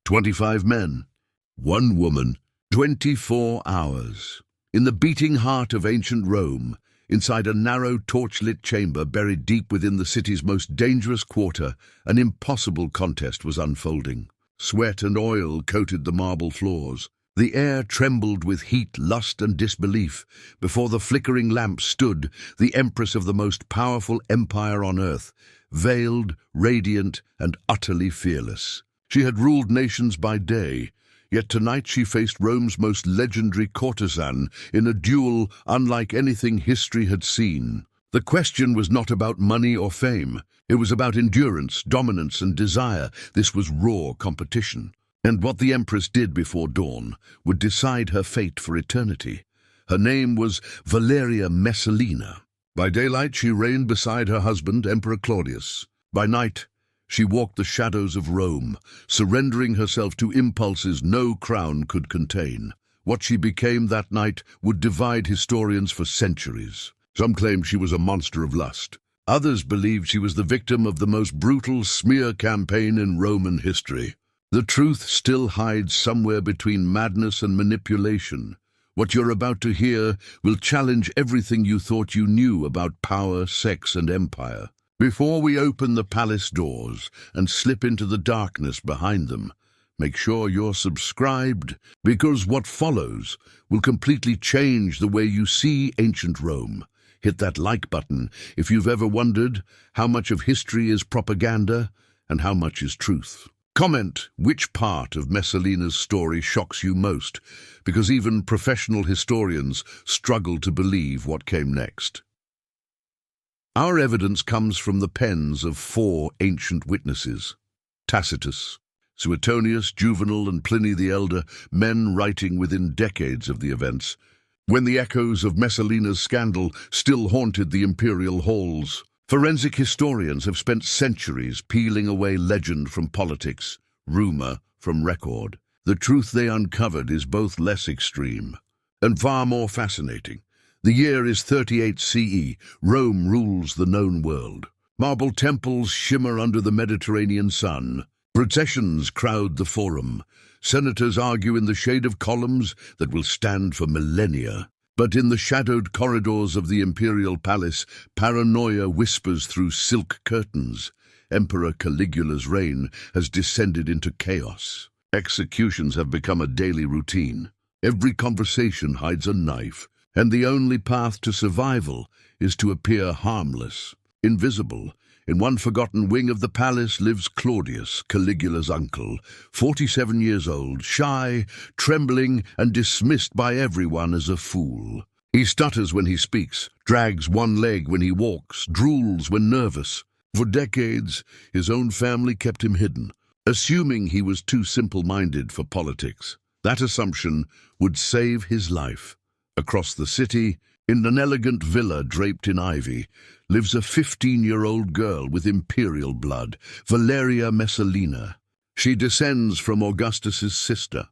25 men, 1 woman, 24 hours. In the beating heart of ancient Rome, inside a narrow torchlit chamber buried deep within the city's most dangerous quarter, an impossible contest was unfolding. Sweat and oil coated the marble floors. The air trembled with heat, lust, and disbelief. Before the flickering lamp stood the empress of the most powerful empire on earth, veiled, radiant, and utterly fearless. She had ruled nations by day, yet tonight she faced Rome's most legendary courtesan in a duel unlike anything history had seen. The question was not about money or fame. It was about endurance, dominance, and desire. This was raw competition. And what the Empress did before dawn would decide her fate for eternity. Her name was Valeria Messalina. By daylight she reigned beside her husband, Emperor Claudius. By night she walked the shadows of Rome, surrendering herself to impulses no crown could contain. What she became that night would divide historians for centuries. Some claimed she was a monster of lust. Others believed she was the victim of the most brutal smear campaign in Roman history. The truth still hides somewhere between madness and manipulation. What you're about to hear will challenge everything you thought you knew about power, sex, and empire. Before we open the palace doors and slip into the darkness behind them, make sure you're subscribed, because what follows will completely change the way you see ancient Rome. Hit that like button if you've ever wondered how much of history is propaganda and how much is truth. Comment which part of Messalina's story shocks you most, because even professional historians struggle to believe what came next. Our evidence comes from the pens of 4 ancient witnesses: Tacitus, Suetonius, Juvenal, and Pliny the Elder, men writing within decades of the events, when the echoes of Messalina's scandal still haunted the imperial halls. Forensic historians have spent centuries peeling away legend from politics, rumor from record. The truth they uncovered is both less extreme and far more fascinating. The year is 38 CE. Rome rules the known world. Marble temples shimmer under the Mediterranean sun. Processions crowd the forum. Senators argue in the shade of columns that will stand for millennia. But in the shadowed corridors of the imperial palace, paranoia whispers through silk curtains. Emperor Caligula's reign has descended into chaos. Executions have become a daily routine. Every conversation hides a knife, and the only path to survival is to appear harmless, invisible. In one forgotten wing of the palace lives Claudius, Caligula's uncle, 47 years old, shy, trembling, and dismissed by everyone as a fool. He stutters when he speaks, drags one leg when he walks, drools when nervous. For decades, his own family kept him hidden, assuming he was too simple-minded for politics. That assumption would save his life. Across the city, in an elegant villa draped in ivy, lives a 15-year-old girl with imperial blood, Valeria Messalina. She descends from Augustus's sister,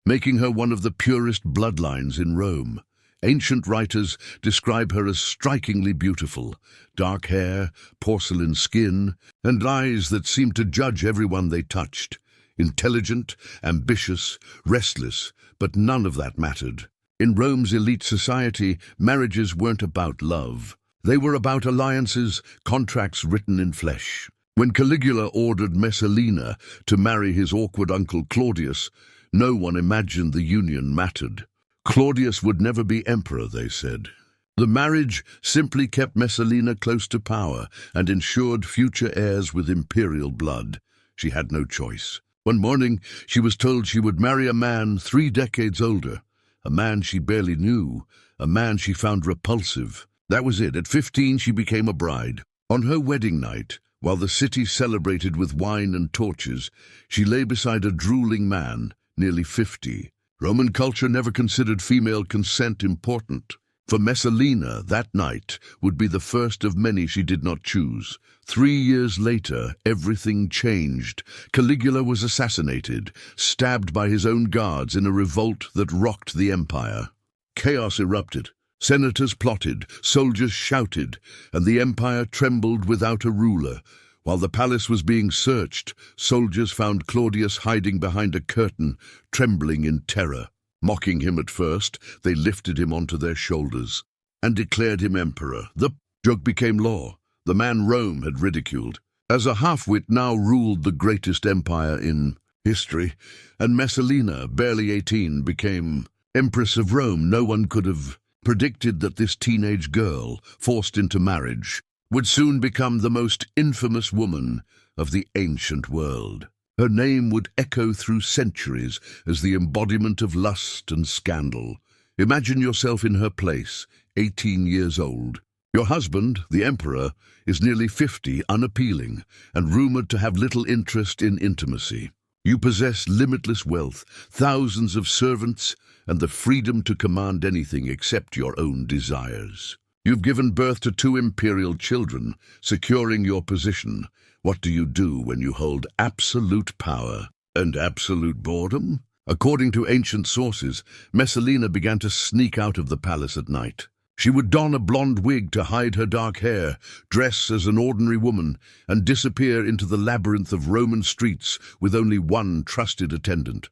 making her one of the purest bloodlines in Rome. Ancient writers describe her as strikingly beautiful, dark hair, porcelain skin, and eyes that seemed to judge everyone they touched. Intelligent, ambitious, restless, but none of that mattered. In Rome's elite society, marriages weren't about love. They were about alliances, contracts written in flesh. When Caligula ordered Messalina to marry his awkward uncle Claudius, no one imagined the union mattered. Claudius would never be emperor, they said. The marriage simply kept Messalina close to power and ensured future heirs with imperial blood. She had no choice. One morning, she was told she would marry a man 3 decades older. A man she barely knew, a man she found repulsive. That was it. At 15, she became a bride. On her wedding night, while the city celebrated with wine and torches, she lay beside a drooling man, nearly 50. Roman culture never considered female consent important. For Messalina, that night would be the first of many she did not choose. 3 years later, everything changed. Caligula was assassinated, stabbed by his own guards in a revolt that rocked the empire. Chaos erupted. Senators plotted, soldiers shouted, and the empire trembled without a ruler, While the palace was being searched, soldiers found Claudius hiding behind a curtain, trembling in terror. Mocking him at first, they lifted him onto their shoulders and declared him emperor. The joke became law, the man Rome had ridiculed. As a half-wit now ruled the greatest empire in history, and Messalina, barely 18, became Empress of Rome. No one could have predicted that this teenage girl, forced into marriage, would soon become the most infamous woman of the ancient world. Her name would echo through centuries as the embodiment of lust and scandal. Imagine yourself in her place, 18 years old. Your husband, the emperor, is nearly 50, unappealing, and rumored to have little interest in intimacy. You possess limitless wealth, thousands of servants, and the freedom to command anything except your own desires. You've given birth to 2 imperial children, securing your position. What do you do when you hold absolute power and absolute boredom? According to ancient sources, Messalina began to sneak out of the palace at night. She would don a blonde wig to hide her dark hair, dress as an ordinary woman, and disappear into the labyrinth of Roman streets with only one trusted attendant.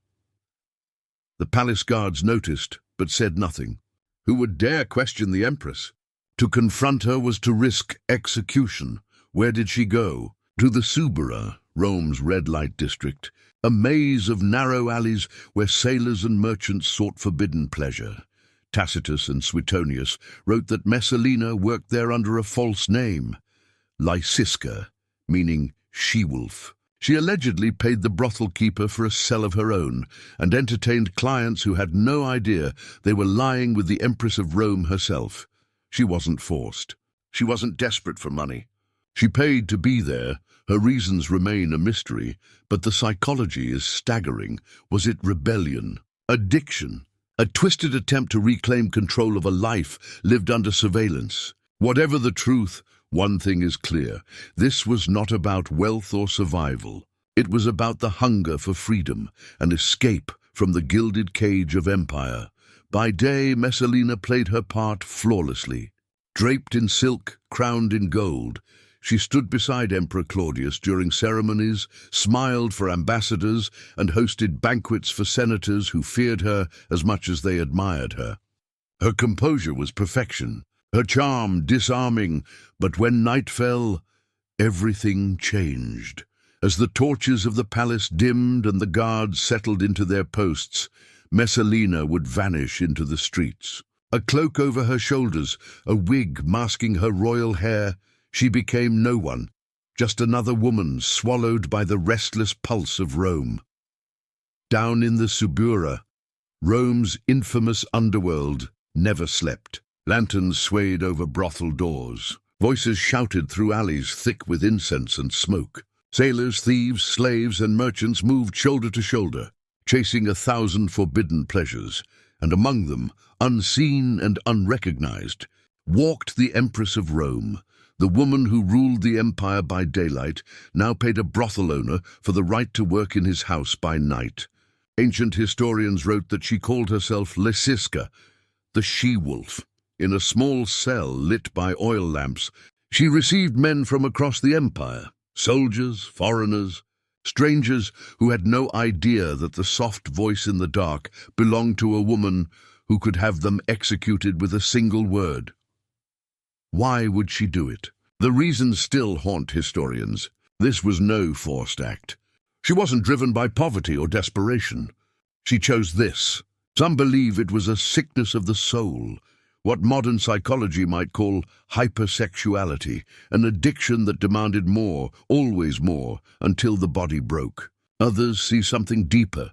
The palace guards noticed, but said nothing. Who would dare question the empress? To confront her was to risk execution. Where did she go? To the Subura, Rome's red-light district, a maze of narrow alleys where sailors and merchants sought forbidden pleasure. Tacitus and Suetonius wrote that Messalina worked there under a false name, Lysiska, meaning she-wolf. She allegedly paid the brothel keeper for a cell of her own and entertained clients who had no idea they were lying with the Empress of Rome herself. She wasn't forced. She wasn't desperate for money. She paid to be there. Her reasons remain a mystery, but the psychology is staggering. Was it rebellion? Addiction? A twisted attempt to reclaim control of a life lived under surveillance? Whatever the truth, one thing is clear. This was not about wealth or survival. It was about the hunger for freedom, an escape from the gilded cage of empire. By day, Messalina played her part flawlessly. Draped in silk, crowned in gold, she stood beside Emperor Claudius during ceremonies, smiled for ambassadors, and hosted banquets for senators who feared her as much as they admired her. Her composure was perfection, her charm disarming, but when night fell, everything changed. As the torches of the palace dimmed and the guards settled into their posts, Messalina would vanish into the streets. A cloak over her shoulders, a wig masking her royal hair, she became no one, just another woman swallowed by the restless pulse of Rome. Down in the Subura, Rome's infamous underworld never slept. Lanterns swayed over brothel doors. Voices shouted through alleys thick with incense and smoke. Sailors, thieves, slaves, and merchants moved shoulder to shoulder, chasing 1,000 forbidden pleasures, and among them, unseen and unrecognized, walked the Empress of Rome. The woman who ruled the empire by daylight now paid a brothel owner for the right to work in his house by night. Ancient historians wrote that she called herself Lysiska, the she-wolf. In a small cell lit by oil lamps, she received men from across the empire, soldiers, foreigners, strangers who had no idea that the soft voice in the dark belonged to a woman who could have them executed with a single word. Why would she do it? The reasons still haunt historians. This was no forced act. She wasn't driven by poverty or desperation. She chose this. Some believe it was a sickness of the soul, what modern psychology might call hypersexuality, an addiction that demanded more, always more, until the body broke. Others see something deeper,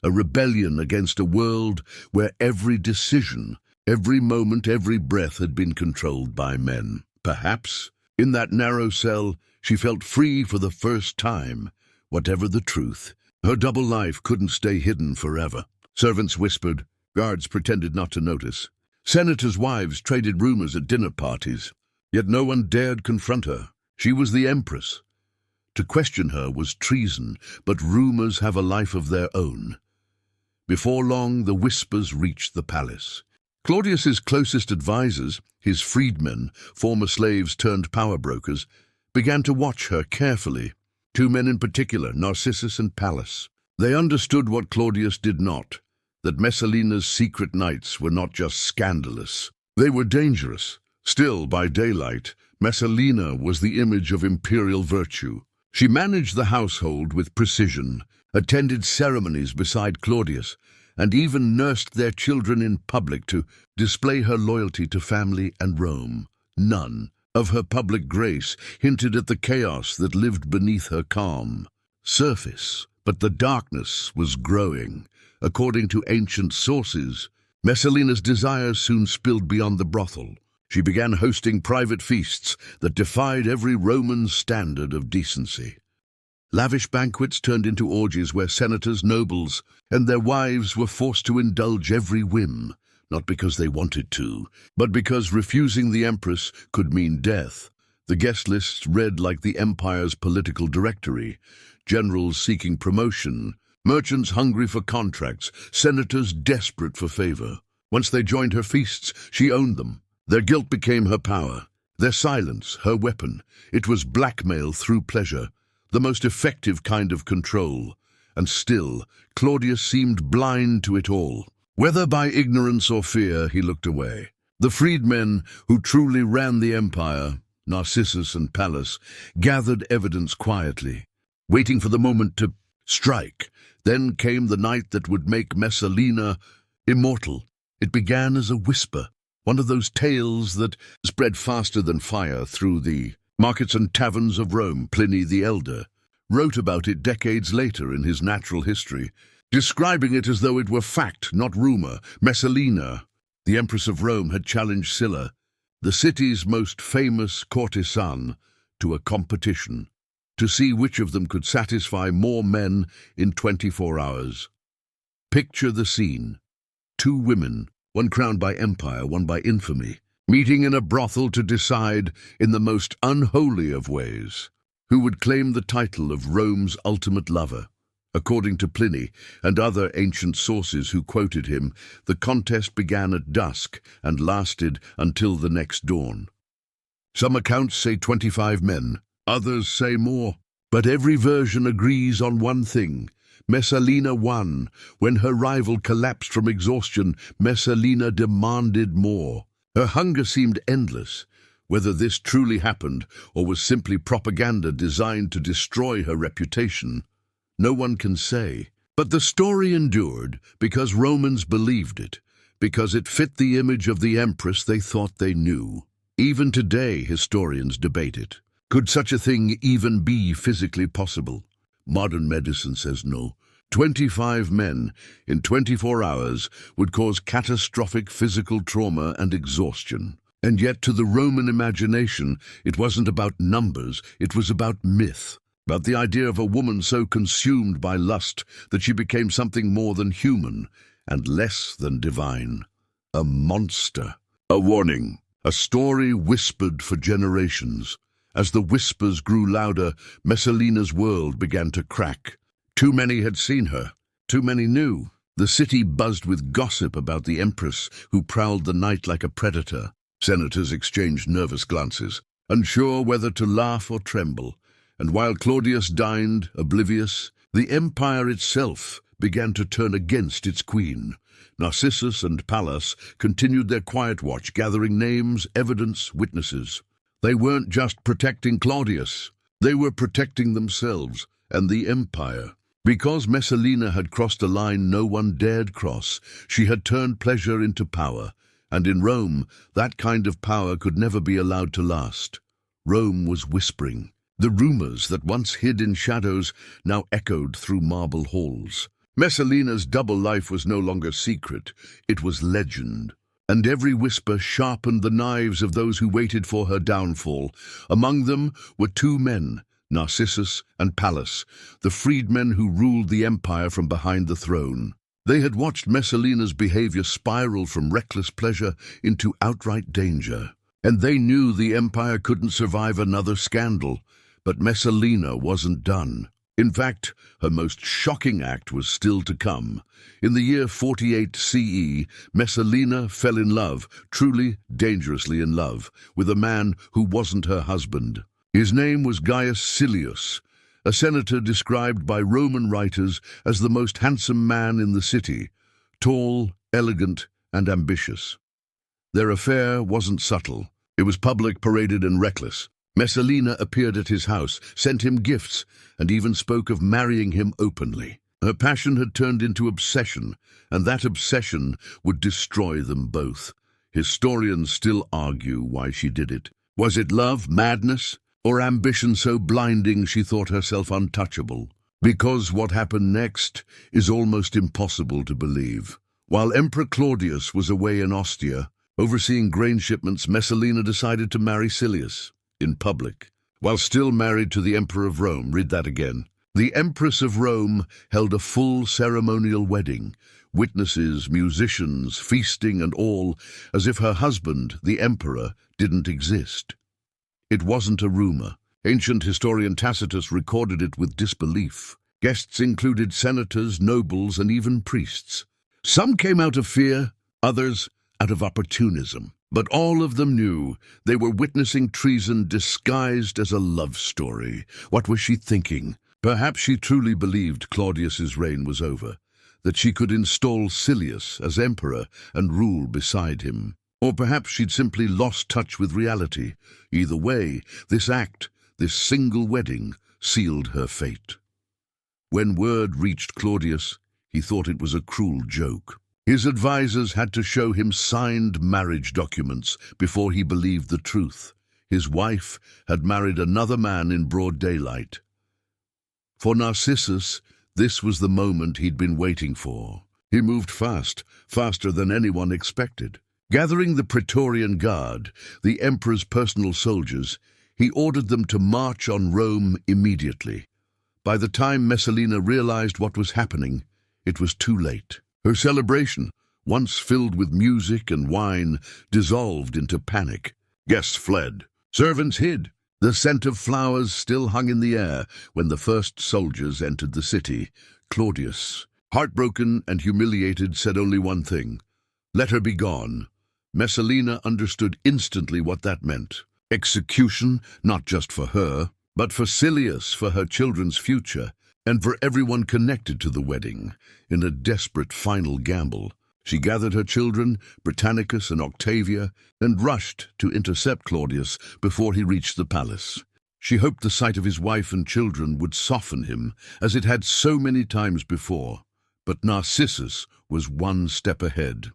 a rebellion against a world where every decision, every moment, every breath had been controlled by men. Perhaps, in that narrow cell, she felt free for the first time. Whatever the truth, her double life couldn't stay hidden forever. Servants whispered, guards pretended not to notice. Senators' wives traded rumors at dinner parties, yet no one dared confront her. She was the empress. To question her was treason, but rumors have a life of their own. Before long, the whispers reached the palace. Claudius's closest advisors, his freedmen, former slaves turned power brokers, began to watch her carefully. Two men in particular, Narcissus and Pallas. They understood what Claudius did not, that Messalina's secret nights were not just scandalous. They were dangerous. Still, by daylight, Messalina was the image of imperial virtue. She managed the household with precision, attended ceremonies beside Claudius, and even nursed their children in public to display her loyalty to family and Rome. None of her public grace hinted at the chaos that lived beneath her calm surface. But the darkness was growing. According to ancient sources, Messalina's desires soon spilled beyond the brothel. She began hosting private feasts that defied every Roman standard of decency. Lavish banquets turned into orgies where senators, nobles, and their wives were forced to indulge every whim, not because they wanted to, but because refusing the empress could mean death. The guest lists read like the empire's political directory: generals seeking promotion, merchants hungry for contracts, senators desperate for favor. Once they joined her feasts, she owned them. Their guilt became her power, their silence her weapon. It was blackmail through pleasure, the most effective kind of control. And still, Claudius seemed blind to it all. Whether by ignorance or fear, he looked away. The freedmen who truly ran the empire, Narcissus and Pallas, gathered evidence quietly, waiting for the moment to strike. Then came the night that would make Messalina immortal. It began as a whisper, one of those tales that spread faster than fire through the markets and taverns of Rome. Pliny the Elder wrote about it decades later in his Natural History, describing it as though it were fact, not rumor. Messalina, the Empress of Rome, had challenged Scylla, the city's most famous courtesan, to a competition, to see which of them could satisfy more men in 24 hours. Picture the scene. Two women, one crowned by empire, one by infamy, meeting in a brothel to decide, in the most unholy of ways, who would claim the title of Rome's ultimate lover. According to Pliny and other ancient sources who quoted him, the contest began at dusk and lasted until the next dawn. Some accounts say 25 men, others say more, but every version agrees on one thing: Messalina won. When her rival collapsed from exhaustion, Messalina demanded more. Her hunger seemed endless. Whether this truly happened or was simply propaganda designed to destroy her reputation, no one can say. But the story endured because Romans believed it, because it fit the image of the empress they thought they knew. Even today, historians debate it. Could such a thing even be physically possible? Modern medicine says no. 25 men in 24 hours would cause catastrophic physical trauma and exhaustion. And yet, to the Roman imagination, it wasn't about numbers, it was about myth, about the idea of a woman so consumed by lust that she became something more than human and less than divine. A monster. A warning. A story whispered for generations. As the whispers grew louder, Messalina's world began to crack. Too many had seen her. Too many knew. The city buzzed with gossip about the empress who prowled the night like a predator. Senators exchanged nervous glances, unsure whether to laugh or tremble. And while Claudius dined, oblivious, the empire itself began to turn against its queen. Narcissus and Pallas continued their quiet watch, gathering names, evidence, witnesses. They weren't just protecting Claudius. They were protecting themselves and the empire. Because Messalina had crossed a line no one dared cross, she had turned pleasure into power. And in Rome, that kind of power could never be allowed to last. Rome was whispering. The rumors that once hid in shadows now echoed through marble halls. Messalina's double life was no longer secret. It was legend. And every whisper sharpened the knives of those who waited for her downfall. Among them were two men, Narcissus and Pallas, the freedmen who ruled the empire from behind the throne. They had watched Messalina's behavior spiral from reckless pleasure into outright danger. And they knew the empire couldn't survive another scandal. But Messalina wasn't done. In fact, her most shocking act was still to come. In the year 48 CE, Messalina fell in love, truly dangerously in love, with a man who wasn't her husband. His name was Gaius Silius, a senator described by Roman writers as the most handsome man in the city, tall, elegant, and ambitious. Their affair wasn't subtle. It was public, paraded, and reckless. Messalina appeared at his house, sent him gifts, and even spoke of marrying him openly. Her passion had turned into obsession, and that obsession would destroy them both. Historians still argue why she did it. Was it love, madness, or ambition so blinding she thought herself untouchable? Because what happened next is almost impossible to believe. While Emperor Claudius was away in Ostia, overseeing grain shipments, Messalina decided to marry Silius in public. While still married to the Emperor of Rome, read that again. The Empress of Rome held a full ceremonial wedding, witnesses, musicians, feasting and all, as if her husband, the emperor, didn't exist. It wasn't a rumor. Ancient historian Tacitus recorded it with disbelief. Guests included senators, nobles, and even priests. Some came out of fear, others out of opportunism. But all of them knew they were witnessing treason disguised as a love story. What was she thinking? Perhaps she truly believed Claudius's reign was over, that she could install Silius as emperor and rule beside him. Or perhaps she'd simply lost touch with reality. Either way, this act, this single wedding, sealed her fate. When word reached Claudius, he thought it was a cruel joke. His advisors had to show him signed marriage documents before he believed the truth. His wife had married another man in broad daylight. For Narcissus, this was the moment he'd been waiting for. He moved fast, faster than anyone expected. Gathering the Praetorian Guard, the emperor's personal soldiers, he ordered them to march on Rome immediately. By the time Messalina realized what was happening, it was too late. Her celebration, once filled with music and wine, dissolved into panic. Guests fled. Servants hid. The scent of flowers still hung in the air when the first soldiers entered the city. Claudius, heartbroken and humiliated, said only one thing: "Let her be gone." Messalina understood instantly what that meant. Execution, not just for her, but for Silius, for her children's future, and for everyone connected to the wedding. In a desperate final gamble, she gathered her children, Britannicus and Octavia, and rushed to intercept Claudius before he reached the palace. She hoped the sight of his wife and children would soften him, as it had so many times before. But Narcissus was one step ahead.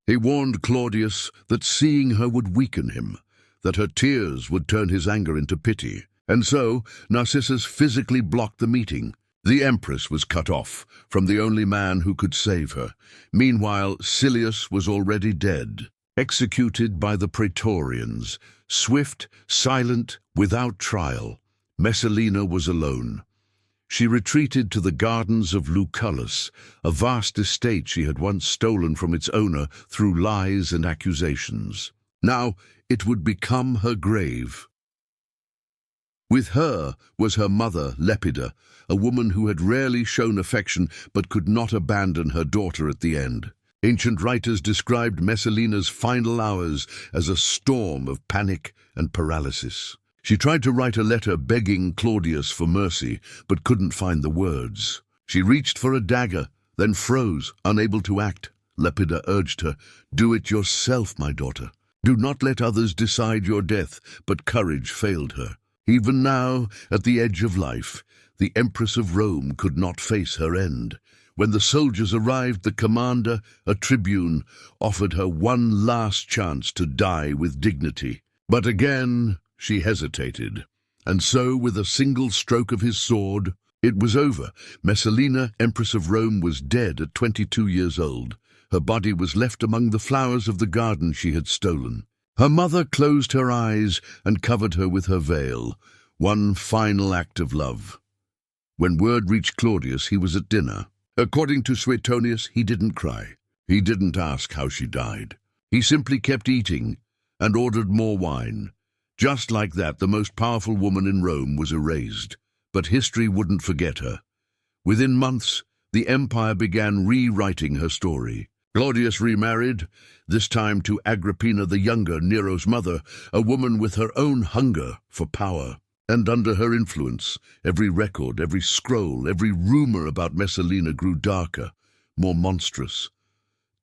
He warned Claudius that seeing her would weaken him, that her tears would turn his anger into pity. And so Narcissus physically blocked the meeting. The Empress was cut off from the only man who could save her. Meanwhile, Silius was already dead, executed by the Praetorians. Swift, silent, without trial, Messalina was alone. She retreated to the gardens of Lucullus, a vast estate she had once stolen from its owner through lies and accusations. Now it would become her grave. With her was her mother, Lepida, a woman who had rarely shown affection but could not abandon her daughter at the end. Ancient writers described Messalina's final hours as a storm of panic and paralysis. She tried to write a letter begging Claudius for mercy, but couldn't find the words. She reached for a dagger, then froze, unable to act. Lepida urged her, "Do it yourself, my daughter. Do not let others decide your death," but courage failed her. Even now, at the edge of life, the Empress of Rome could not face her end. When the soldiers arrived, the commander, a tribune, offered her one last chance to die with dignity. But again, she hesitated. And so, with a single stroke of his sword, it was over. Messalina, Empress of Rome, was dead at 22 years old. Her body was left among the flowers of the garden she had stolen. Her mother closed her eyes and covered her with her veil, one final act of love. When word reached Claudius, he was at dinner. According to Suetonius, he didn't cry. He didn't ask how she died. He simply kept eating and ordered more wine. Just like that, the most powerful woman in Rome was erased. But history wouldn't forget her. Within months, the empire began rewriting her story. Claudius remarried, this time to Agrippina the Younger, Nero's mother, a woman with her own hunger for power. And under her influence, every record, every scroll, every rumor about Messalina grew darker, more monstrous.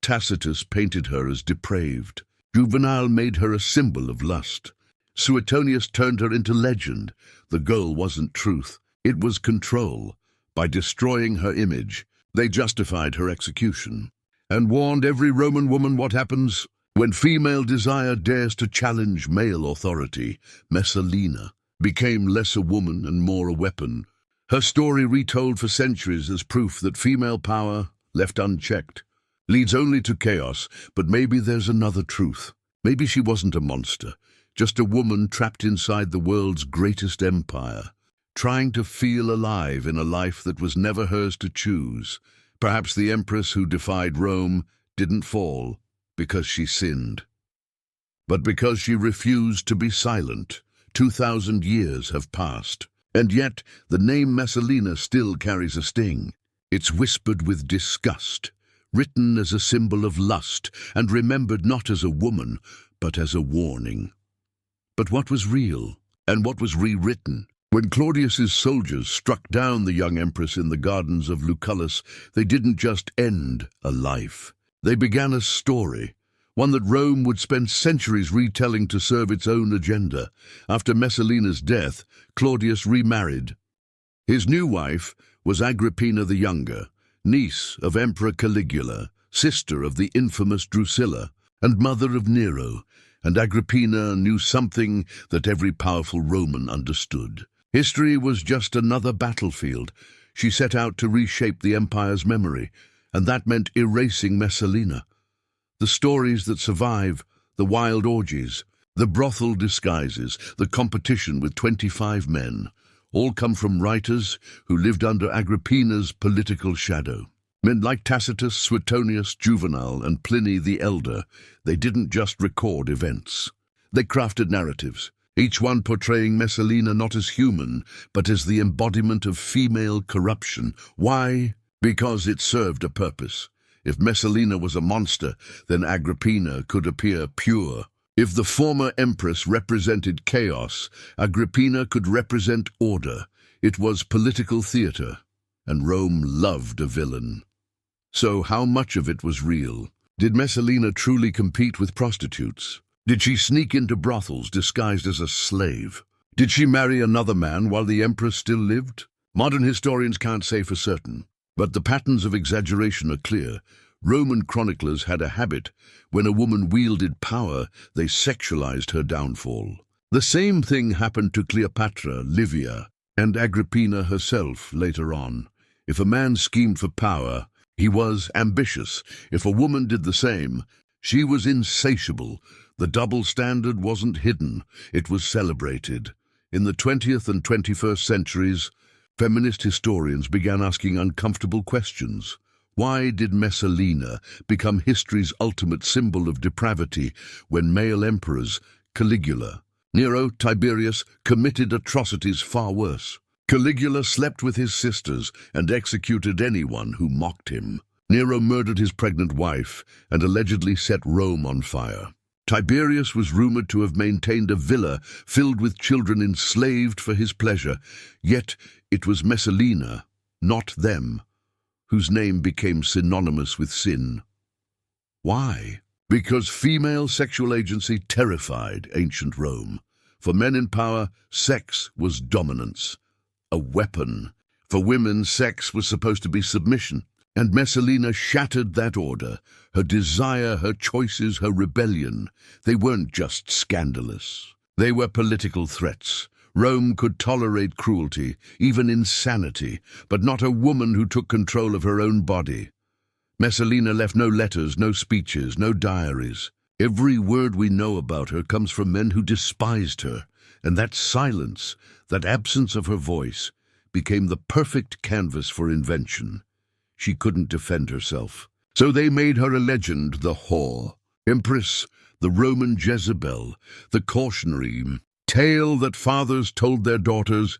Tacitus painted her as depraved. Juvenal made her a symbol of lust. Suetonius turned her into legend. The goal wasn't truth, it was control. By destroying her image, they justified her execution, and warned every Roman woman what happens when female desire dares to challenge male authority. Messalina became less a woman and more a weapon. Her story retold for centuries as proof that female power, left unchecked, leads only to chaos. But maybe there's another truth. Maybe she wasn't a monster, just a woman trapped inside the world's greatest empire, trying to feel alive in a life that was never hers to choose. Perhaps the empress who defied Rome didn't fall because she sinned, but because she refused to be silent. 2,000 years have passed, and yet the name Messalina still carries a sting. It's whispered with disgust, written as a symbol of lust, and remembered not as a woman, but as a warning. But what was real, and what was rewritten? When Claudius's soldiers struck down the young empress in the gardens of Lucullus, they didn't just end a life. They began a story, one that Rome would spend centuries retelling to serve its own agenda. After Messalina's death, Claudius remarried. His new wife was Agrippina the Younger, niece of Emperor Caligula, sister of the infamous Drusilla, and mother of Nero. And Agrippina knew something that every powerful Roman understood. History was just another battlefield. She set out to reshape the empire's memory, and that meant erasing Messalina. The stories that survive, the wild orgies, the brothel disguises, the competition with 25 men, all come from writers who lived under Agrippina's political shadow. Men like Tacitus, Suetonius, Juvenal, and Pliny the Elder, they didn't just record events. They crafted narratives, each one portraying Messalina not as human, but as the embodiment of female corruption. Why? Because it served a purpose. If Messalina was a monster, then Agrippina could appear pure. If the former empress represented chaos, Agrippina could represent order. It was political theater, and Rome loved a villain. So how much of it was real? Did Messalina truly compete with prostitutes? Did she sneak into brothels disguised as a slave? Did she marry another man while the empress still lived? Modern historians can't say for certain, but the patterns of exaggeration are clear. Roman chroniclers had a habit. When a woman wielded power, they sexualized her downfall. The same thing happened to Cleopatra, Livia, and Agrippina herself later on. If a man schemed for power, he was ambitious. If a woman did the same, she was insatiable. The double standard wasn't hidden, it was celebrated. In the 20th and 21st centuries, feminist historians began asking uncomfortable questions. Why did Messalina become history's ultimate symbol of depravity when male emperors, Caligula, Nero, Tiberius, committed atrocities far worse? Caligula slept with his sisters and executed anyone who mocked him. Nero murdered his pregnant wife and allegedly set Rome on fire. Tiberius was rumored to have maintained a villa filled with children enslaved for his pleasure. Yet it was Messalina, not them, whose name became synonymous with sin. Why? Because female sexual agency terrified ancient Rome. For men in power, sex was dominance, a weapon. For women, sex was supposed to be submission. And Messalina shattered that order. Her desire, her choices, her rebellion, they weren't just scandalous. They were political threats. Rome could tolerate cruelty, even insanity, but not a woman who took control of her own body. Messalina left no letters, no speeches, no diaries. Every word we know about her comes from men who despised her, and that silence, that absence of her voice, became the perfect canvas for invention. She couldn't defend herself. So they made her a legend, the whore, Empress, the Roman Jezebel, the cautionary tale that fathers told their daughters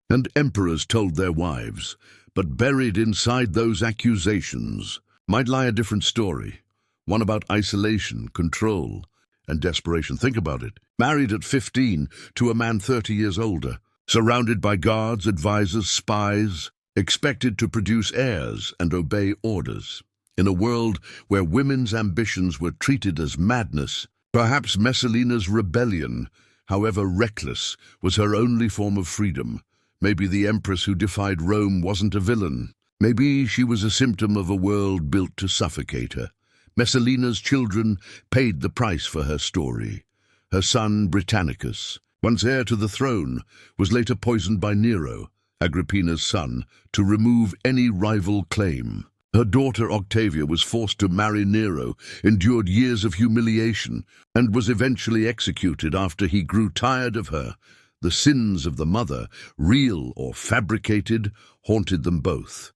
and emperors told their wives. But buried inside those accusations might lie a different story, one about isolation, control, and desperation. Think about it. Married at 15 to a man 30 years older. surrounded by guards, advisors, spies, expected to produce heirs and obey orders. In a world where women's ambitions were treated as madness, perhaps Messalina's rebellion, however reckless, was her only form of freedom. Maybe the empress who defied Rome wasn't a villain. Maybe she was a symptom of a world built to suffocate her. Messalina's children paid the price for her story. Her son, Britannicus, once heir to the throne, was later poisoned by Nero, Agrippina's son, to remove any rival claim. Her daughter Octavia was forced to marry Nero, endured years of humiliation, and was eventually executed after he grew tired of her. The sins of the mother, real or fabricated, haunted them both.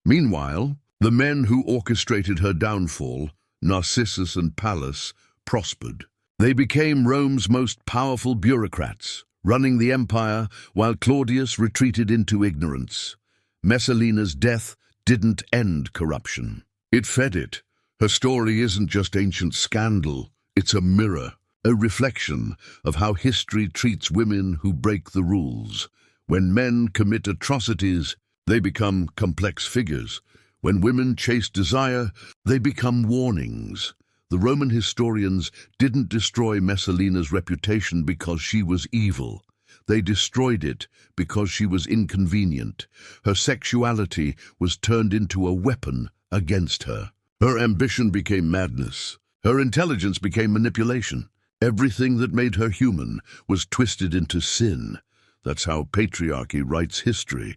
Meanwhile, the men who orchestrated her downfall, Narcissus and Pallas, prospered. They became Rome's most powerful bureaucrats, running the empire while Claudius retreated into ignorance. Messalina's death didn't end corruption. It fed it. Her story isn't just ancient scandal, it's a mirror, a reflection of how history treats women who break the rules. When men commit atrocities, they become complex figures. When women chase desire, they become warnings. The Roman historians didn't destroy Messalina's reputation because she was evil. They destroyed it because she was inconvenient. Her sexuality was turned into a weapon against her. Her ambition became madness. Her intelligence became manipulation. Everything that made her human was twisted into sin. That's how patriarchy writes history,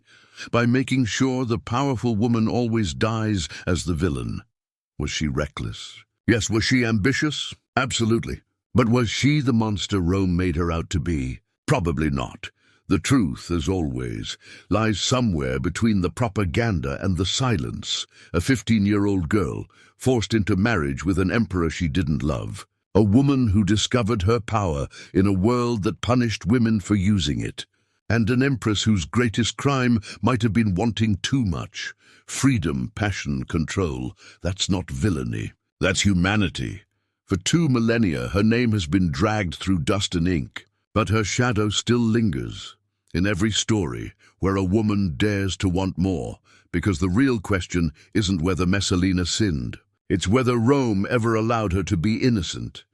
by making sure the powerful woman always dies as the villain. Was she reckless? Yes. Was she ambitious? Absolutely. But was she the monster Rome made her out to be? Probably not. The truth, as always, lies somewhere between the propaganda and the silence. A 15-year-old girl forced into marriage with an emperor she didn't love. A woman who discovered her power in a world that punished women for using it. And an empress whose greatest crime might have been wanting too much. Freedom, passion, control. That's not villainy. That's humanity. For 2 millennia, her name has been dragged through dust and ink. But her shadow still lingers in every story where a woman dares to want more, because the real question isn't whether Messalina sinned. It's whether Rome ever allowed her to be innocent.